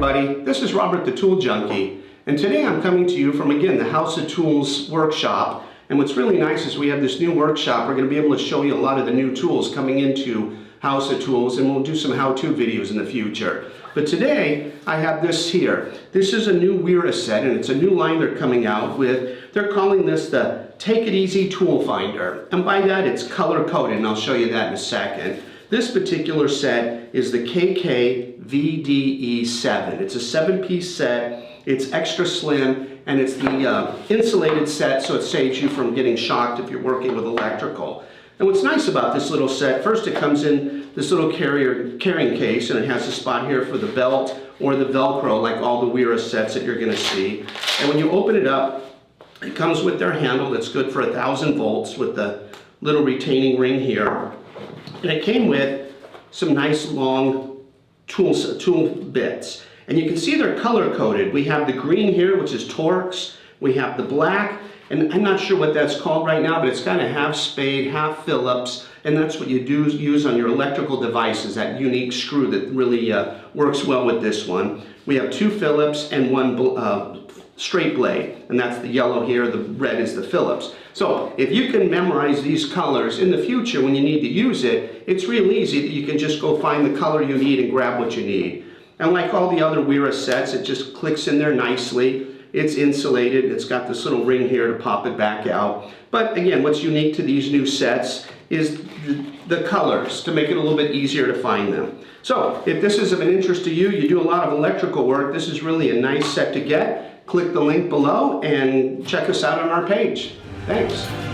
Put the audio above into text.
everybody, this is Robert the Tool Junkie, and today I'm coming to you from, again, the Haus Tools workshop. And what's really nice is we have this new workshop. We're going to be able to show you a lot of the new tools coming into Haus Tools, and we'll do some how-to videos in the future. But today I have this here. This is a new Wera set, and it's a new line they're coming out with. They're calling this the Take It Easy Tool Finder, and by that it's color-coded, and I'll show you that in a second. This particular set is the KK VDE 7. It's a 7-piece set. It's extra slim, and it's the insulated set, so it saves you from getting shocked if you're working with electrical. And what's nice about this little set, first it comes in this little carrying case, and it has a spot here for the belt or the Velcro, like all the Wera sets that you're going to see. And when you open it up, it comes with their handle that's good for 1,000 volts with the little retaining ring here. And it came with some nice long tool bits. And you can see they're color coded. We have the green here, which is Torx. We have the black, and I'm not sure what that's called right now, but it's kind of half spade, half Phillips, and that's what you use on your electrical devices, that unique screw that really works well with this one. We have 2 Phillips and 1 straight blade, and that's the yellow here, the red is the Phillips. So if you can memorize these colors in the future when you need to use it, it's real easy that you can just go find the color you need and grab what you need. And like all the other Wera sets, it just clicks in there nicely. It's insulated. It's got this little ring here to pop it back out. But again, what's unique to these new sets is the colors, to make it a little bit easier to find them. So if this is of an interest to you, you do a lot of electrical work, this is really a nice set to get. Click the link below and check us out on our page. Thanks.